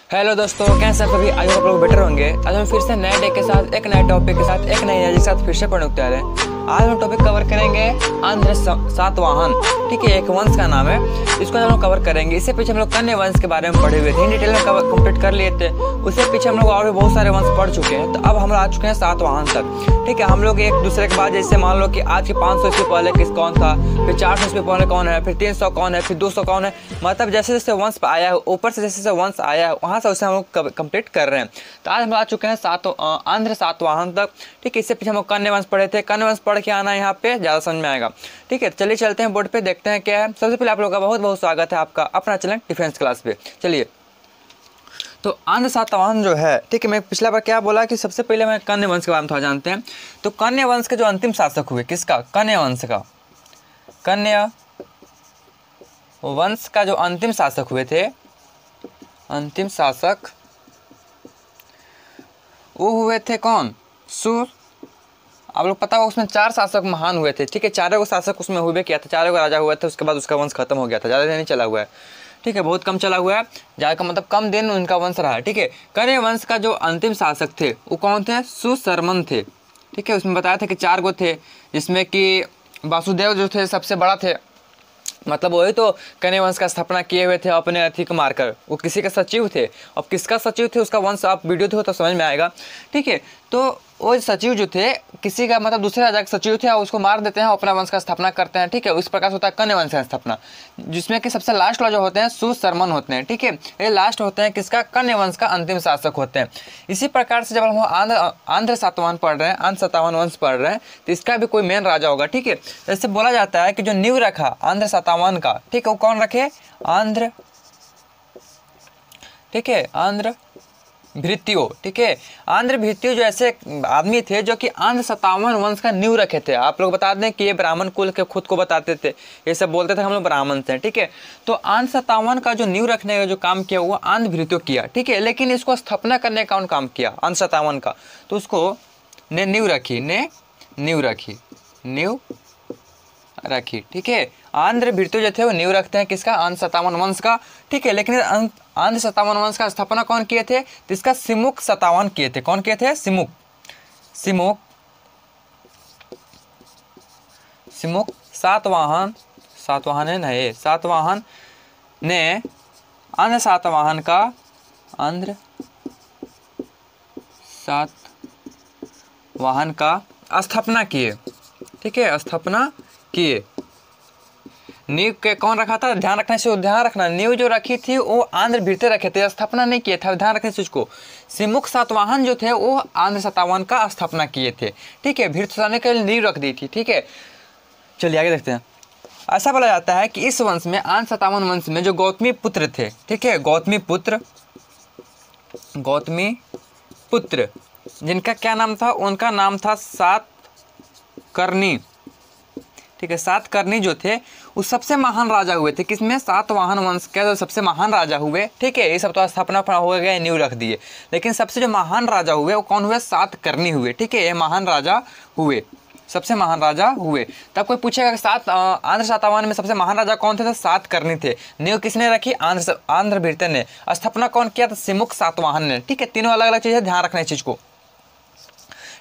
Hello दोस्तों, कैसे आप सभी? आई होप आप लोग बेटर होंगे। आज हम फिर से नए डे के साथ, एक नए टॉपिक के साथ, एक नई एनर्जी के साथ फिर से पढ़ने को तैयार हैं। आज हम टॉपिक कवर करेंगे आंध्र सातवाहन। ठीक है, एक वंश का नाम है, इसको हम लोग कवर करेंगे। इससे पीछे हम लोग कन्या वंश के बारे में पढ़े हुए थे, इन डिटेल में कंप्लीट कर लिए थे। उससे पीछे हम लोग और भी बहुत सारे वंश पढ़ चुके हैं। तो अब हम लोग आ चुके हैं सातवाहन तक। ठीक है, हम लोग एक दूसरे के बाद, जैसे मान लो कि आज के 500 ईस्वी पहले किस कौन था, फिर 400 ईस्वी पहले कौन है, फिर 300 कौन है, फिर 200 कौन है। मतलब जैसे जैसे वंश आया है, ऊपर से जैसे जैसे वंश आया है, वहाँ से उसे हम लोग कंप्लीट कर रहे हैं। तो आज हम आ चुके हैं आंध्र सातवाहन तक। ठीक है, इससे पीछे हम लोग कन्या वंश पढ़े थे। कन्या वंश पढ़ के आना यहाँ पे ज़्यादा समझ में आएगा। ठीक है, चलिए चलते हैं बोर्ड पे, देखते हैं क्या है। सबसे पहले आप लोगों का बहुत बहुत स्वागत है आपका अपना चैनल डिफेंस क्लास पे। चलिए, तो आंध्र सातवाहन जो है, ठीक है, मैं पिछला बार क्या बोला कि सबसे पहले मैं कन्या वंश के बारे में थोड़ा जानते हैं। तो कन्या वंश के जो अंतिम शासक हुए, किसका? कन्या वंश का। कन्या वंश का जो अंतिम शासक हुए थे, अंतिम शासक वो हुए थे कौन? सूर। आप लोग पता होगा उसमें 4 शासक महान हुए थे। ठीक है, 4 शासक उसमें हुए किया था, 4 राजा हुए थे। उसके बाद उसका वंश खत्म हो गया था, ज़्यादा दिन नहीं चला हुआ है। ठीक है, बहुत कम चला हुआ है, ज़्यादा का मतलब कम दिन उनका वंश रहा है। ठीक है, कन्या वंश का जो अंतिम शासक थे वो कौन थे? सुशर्मन थे। ठीक है, उसमें बताया था कि 4 गो थे, जिसमें कि वासुदेव जो थे सबसे बड़ा थे। मतलब वही तो कन्या वंश का स्थापना किए हुए थे अपने अथी को मारकर। वो किसी का सचिव थे। अब किसका सचिव थे, उसका वंश आप वीडियो देखो तो समझ में आएगा। ठीक है, तो वो सचिव जो थे किसी का, मतलब दूसरे राजा के सचिव थे, और उसको मार देते हैं, अपना वंश का स्थापना करते हैं। ठीक है, उस प्रकार से होता है कन्या वंश का स्थापना, जिसमें कि सबसे लास्ट वाला जो होते हैं सुशर्मन होते हैं। ठीक है, ये लास्ट होते हैं किसका? कन्या वंश का अंतिम शासक होते हैं। इसी प्रकार से जब हम आंध्र सातवाहन पढ़ रहे हैं, आंध्र सातवाहन वंश पढ़ रहे हैं, तो इसका भी कोई मेन राजा होगा। ठीक है, जैसे बोला जाता है कि जो नींव रखा आंध्र सातवाहन का, ठीक है, वो कौन रखे? आंध्र, ठीक है, आंध्र भृत्यो। ठीक है, आंध्र भृत्यो जो ऐसे आदमी थे जो कि आंध्र सातवाहन वंश का नींव रखे थे। आप लोग बता दें कि ये ब्राह्मण कुल के खुद को बताते थे, ये सब बोलते थे हम लोग ब्राह्मण थे। ठीक है, तो आंध्र सातवाहन का जो नींव रखने का जो काम किया वो आंध्र भृत्यो किया। ठीक है, लेकिन इसको स्थापना करने का कौन काम किया? आंध्र सातवाहन का। तो उसको ने नींव रखी, नींव रखी। ठीक है, आंध्र भृत्यो जो थे वो नींव रखते हैं किसका? आंध्र सातवाहन वंश का। ठीक है, लेकिन आंध्र सातवाहन वंश का स्थापना कौन किए थे? तो इसका सिमुक सातवाहन किए थे। कौन किए थे? सिमुक सातवाहन ने आंध्र सातवाहन का स्थापना किए। ठीक है, स्थापना किए। नींव के कौन रखा था? ध्यान रखना से, ध्यान रखना, नींव जो रखी थी वो आंध्र भृत्य रखे थे, स्थापना नहीं किए थे। ध्यान रखने से उसको, सिमुक सातवाहन जो थे वो आंध्र सातवाहन का स्थापना किए थे। ठीक है, भृत्य के लिए नींव रख दी थी। ठीक है, चलिए आगे देखते हैं। ऐसा बोला जाता है कि इस वंश में, आंध्र सातवाहन वंश में जो गौतमी पुत्र थे, ठीक है, गौतमी पुत्र जिनका क्या नाम था? उनका नाम था सातकर्णी। ठीक है, सातकर्णी जो थे वो सबसे महान राजा हुए थे। किसमें? सातवाहन वंश के जो सबसे महान राजा हुए। ठीक है, ये सब तो स्थापना हो गया, न्यू रख दिए, लेकिन सबसे जो महान राजा हुए वो कौन हुए? सातकर्णी हुए। ठीक है, ये महान राजा हुए, सबसे महान राजा हुए। तब कोई पूछेगा कि आंध्र सातवाहन में सबसे महान राजा कौन थे? तो सातकर्णी थे। नींव किसने रखी? आंध्र भृत्य ने। स्थापना कौन किया? तो सिमुक सातवाहन ने। ठीक है, तीनों अलग अलग चीज़ है, ध्यान रखना इस चीज़ को।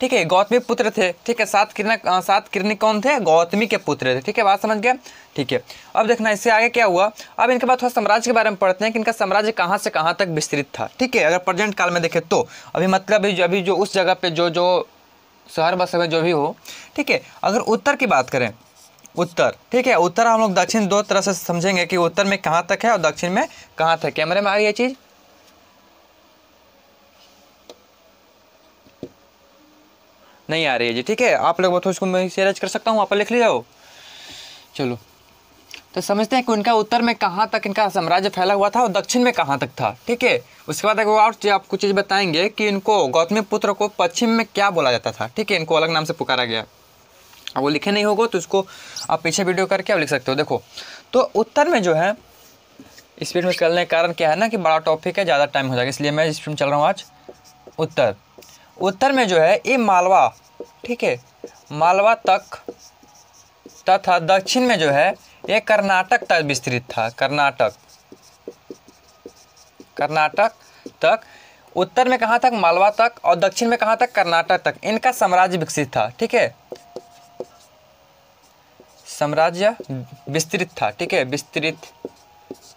ठीक है, गौतमी पुत्र थे। ठीक है, सातकर्णी कौन थे? गौतमी के पुत्र थे। ठीक है, बात समझ गया? ठीक है, अब देखना इससे आगे क्या हुआ। अब इनके बाद थोड़ा साम्राज्य के बारे में पढ़ते हैं कि इनका साम्राज्य कहाँ से कहाँ तक विस्तृत था। ठीक है, अगर प्रेजेंट काल में देखें तो अभी मतलब अभी जो उस जगह पे जो शहर बस में जो भी हो। ठीक है, अगर उत्तर की बात करें, उत्तर, ठीक है, उत्तर हम लोग दक्षिण दो तरह से समझेंगे कि उत्तर में कहाँ तक है और दक्षिण में कहाँ तक। कैमरे में आ रही है चीज़? नहीं आ रही है जी? ठीक है, आप लोग तो इसको मैं शेयर कर सकता हूँ, आप लिख लीजिए हो। चलो, तो समझते हैं कि उनका उत्तर में कहाँ तक इनका साम्राज्य फैला हुआ था और दक्षिण में कहाँ तक था। ठीक है, उसके बाद वो और आपको चीज़ बताएंगे कि इनको गौतमी पुत्र को पश्चिम में क्या बोला जाता था। ठीक है, इनको अलग नाम से पुकारा गया। अब वो लिखे नहीं होगा तो उसको आप पीछे वीडियो करके आप लिख सकते हो। देखो, तो उत्तर में जो है, स्पीड में चलने का कारण क्या है ना कि बड़ा टॉपिक है, ज़्यादा टाइम हो जाएगा, इसलिए मैं स्पीड में चल रहा हूँ आज। उत्तर में जो है ये मालवा, ठीक है, मालवा तक तथा दक्षिण में जो है ये कर्नाटक तक विस्तृत था। कर्नाटक तक, उत्तर में कहाँ तक, मालवा तक, और दक्षिण में कहाँ तक, कर्नाटक तक इनका साम्राज्य विकसित था। ठीक है, साम्राज्य विस्तृत था। ठीक है, विस्तृत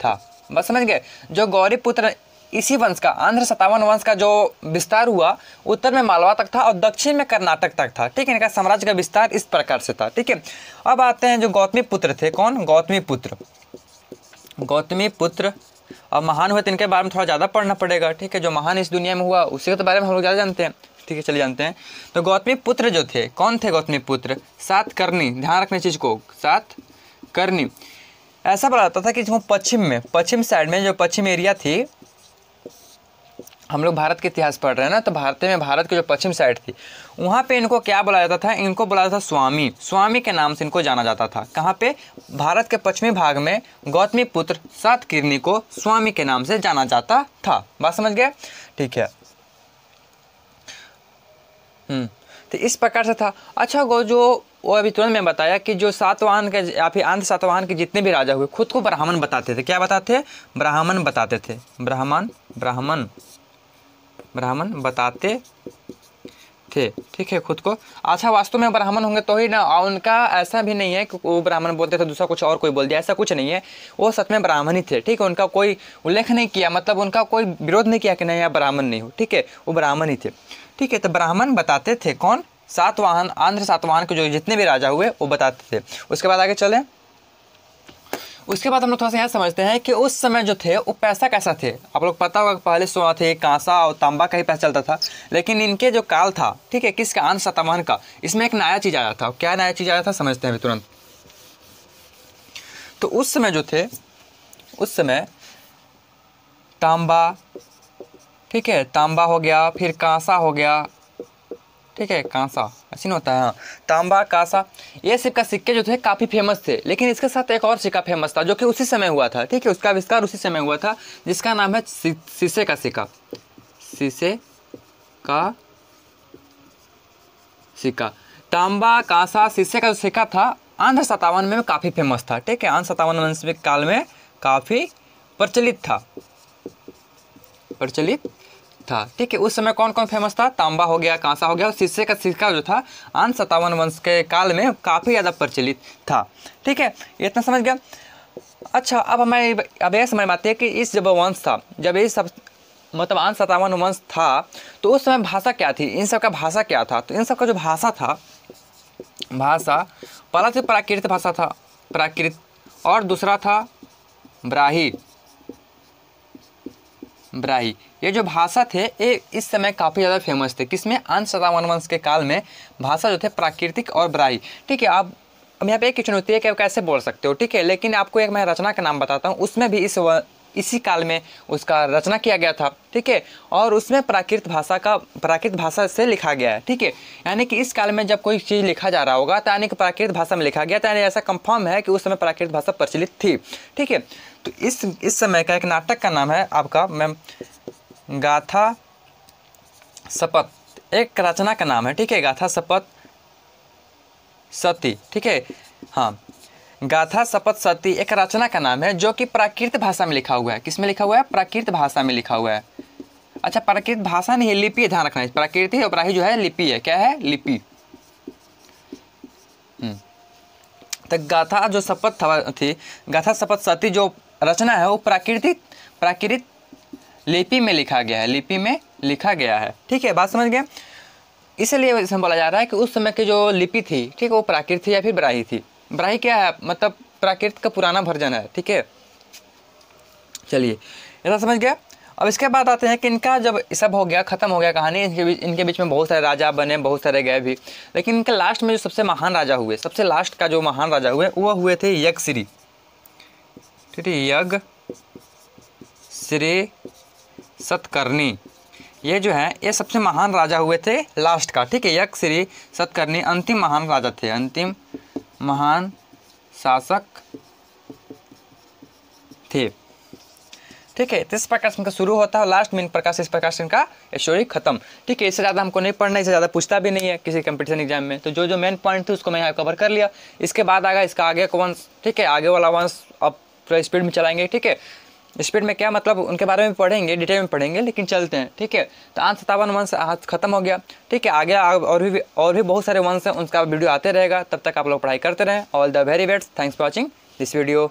था, बस समझ गए। जो गौरीपुत्र इसी वंश का, आंध्र सतावन वंश का जो विस्तार हुआ, उत्तर में मालवा तक था और दक्षिण में कर्नाटक तक था। ठीक है, इनका साम्राज्य का विस्तार इस प्रकार से था। ठीक है, अब आते हैं जो गौतमी पुत्र थे, कौन, गौतमी पुत्र। गौतमी पुत्र अब महान हुए तो इनके बारे में थोड़ा ज़्यादा पढ़ना पड़ेगा। ठीक है, जो महान इस दुनिया में हुआ उसी के तो बारे में हम लोग ज़्यादा जानते हैं। ठीक है, चलिए जानते हैं। तो गौतमी पुत्र जो थे, कौन थे गौतमी पुत्र, सातकर्णी, ध्यान रखने चीज़ को, सातकर्णी। ऐसा बोला जाता था कि जो पश्चिम साइड में, जो पश्चिम एरिया थी, हम लोग भारत के इतिहास पढ़ रहे हैं ना, तो भारत की जो पश्चिम साइड थी, वहाँ पे इनको क्या बोला जाता था, इनको बोला जाता था स्वामी। स्वामी के नाम से इनको जाना जाता था। कहाँ पे, भारत के पश्चिमी भाग में गौतमी पुत्र सातकर्णी को स्वामी के नाम से जाना जाता था। बात समझ गए। ठीक है, तो इस प्रकार से था। अच्छा, वो अभी तुरंत मैं बताया कि जो सातवाहन के या फिर आंध्र सातवाहन के जितने भी राजा हुए खुद को ब्राह्मण बताते थे। क्या बताते, ब्राह्मण बताते थे, ब्राह्मण बताते थे। ठीक है, खुद को। अच्छा, वास्तव में ब्राह्मण होंगे तो ही ना, और उनका ऐसा भी नहीं है कि वो ब्राह्मण बोलते थे दूसरा कुछ और कोई बोल दिया, ऐसा कुछ नहीं है। वो सच में ब्राह्मण ही थे। ठीक है, उनका कोई उल्लेख नहीं किया, मतलब उनका कोई विरोध नहीं किया कि नहीं आप ब्राह्मण नहीं हो। ठीक है, वो ब्राह्मण ही थे। ठीक है, तो ब्राह्मण बताते थे कौन, सातवाहन, आंध्र सातवाहन के जो जितने भी राजा हुए वो बताते थे। उसके बाद आगे चलें। उसके बाद हम लोग थोड़ा सा यहाँ समझते हैं कि उस समय जो थे वो पैसा कैसा थे। आप लोग पता होगा पहले सोना थे, कांसा और तांबा का ही पैसा चलता था, लेकिन इनके जो काल था, ठीक है, किसका, आंध्र सातवाहन का, इसमें एक नया चीज़ आया था। क्या नया चीज़ आया था समझते हैं तुरंत। तो उस समय जो थे, उस समय तांबा, ठीक है, तांबा हो गया, फिर कांसा हो गया। ठीक है, कांसा ऐसे नहीं होता है, हाँ, तांबा, कांसा, ये सिक्का सिक्के जो थे काफ़ी फेमस थे। लेकिन इसके साथ एक और सिक्का फेमस था जो कि उसी समय हुआ था। ठीक है, उसका आविष्कार उसी समय हुआ था, जिसका नाम है शीशे का सिक्का। शीशे का सिक्का, तांबा, कांसा, शीशे का जो सिक्का था आंध्र सातवाहन में काफ़ी फेमस था। ठीक है, आंध्र सातवाहन वंश में काल में काफ़ी प्रचलित था। ठीक है, उस समय कौन कौन फेमस था, तांबा हो गया, कांसा हो गया, और शीशे का सिक्का जो था आंध्र सातवाहन वंश के काल में काफ़ी ज़्यादा प्रचलित था। ठीक है, ये इतना समझ गया। अच्छा, अब यह समझ में आती है कि इस जब वंश था, जब ये सब मतलब आंध्र सातवाहन वंश था, तो उस समय भाषा क्या थी, इन सब का भाषा क्या था। तो इन सब का जो भाषा था, पहला तो प्राकृत भाषा था, प्राकृत, और दूसरा था ब्राही। ये जो भाषा थे ये इस समय काफ़ी ज़्यादा फेमस थे। किसमें, आंध्र सातवाहन वंश के काल में भाषा जो थे प्राकृतिक और ब्राही। ठीक है, आप अब यहाँ पे एक क्वेश्चन होती है कि आप कैसे बोल सकते हो। ठीक है, लेकिन आपको एक मैं रचना का नाम बताता हूँ, उसमें भी इसी काल में उसका रचना किया गया था। ठीक है, और उसमें प्राकृत भाषा से लिखा गया है। ठीक है, यानी कि इस काल में जब कोई चीज़ लिखा जा रहा होगा तो यानी कि प्राकृत भाषा में लिखा गया, तो यानी ऐसा कंफर्म है कि उस समय प्राकृत भाषा प्रचलित थी। ठीक है, तो इस समय का एक नाटक का नाम है आपका, मैं गाथा शपथ, एक रचना का नाम है। ठीक है, गाथा शपथ सती। ठीक है, हाँ, गाथा शपथ सती एक रचना का नाम है जो कि प्राकृत भाषा में लिखा हुआ है। किस में लिखा हुआ है, प्राकृत भाषा में लिखा हुआ है। अच्छा, प्राकृत भाषा नहीं है, लिपि है, ध्यान रखना है। प्राकृति और ब्राही जो है लिपि है। क्या है, लिपि। तो गाथा जो शपथ थी, गाथा शपथ सती जो रचना है वो प्राकृत लिपि में लिखा गया है। ठीक है, बात समझ गए। इसलिए इसमें बोला जा रहा है कि उस समय की जो लिपि थी, ठीक है, वो प्राकृत थी या फिर ब्राही थी। ब्राही क्या है, मतलब प्राकृत का पुराना वर्जन है। ठीक है, चलिए इतना समझ गया। अब इसके बाद आते हैं कि इनका जब सब हो गया, ख़त्म हो गया कहानी, इनके बीच में बहुत सारे राजा बने, बहुत सारे गए भी, लेकिन इनके लास्ट में जो सबसे महान राजा हुए, सबसे लास्ट का जो महान राजा हुए वो हुए थे यज्ञश्री। ठीक है, यज्ञश्री सतकर्णी, ये जो है ये सबसे महान राजा हुए थे लास्ट का। ठीक है, यज्ञश्री सतकर्णी अंतिम महान राजा थे, अंतिम महान शासक थे। ठीक है, तो इस प्रकार से इनका शुरू होता है, लास्ट में इन प्रकार से इस प्रकार से इनका स्टोरी खत्म। ठीक है, इससे ज़्यादा हमको नहीं पढ़ना, इससे ज़्यादा पूछता भी नहीं है किसी कंपटीशन एग्जाम में। तो जो मेन पॉइंट थे उसको मैं यहाँ कवर कर लिया। इसके बाद आएगा इसका आगे का वंश। ठीक है, आगे वाला वंश अब थोड़ा स्पीड में चलाएंगे। ठीक है, स्पीड में क्या मतलब उनके बारे में पढ़ेंगे, डिटेल में पढ़ेंगे, लेकिन चलते हैं। ठीक है, तो आज 57 वंश आज खत्म हो गया। ठीक है, आगे और भी बहुत सारे वंश हैं, उनका वीडियो आते रहेगा। तब तक आप लोग पढ़ाई करते रहें। All the very best, thanks for watching this video.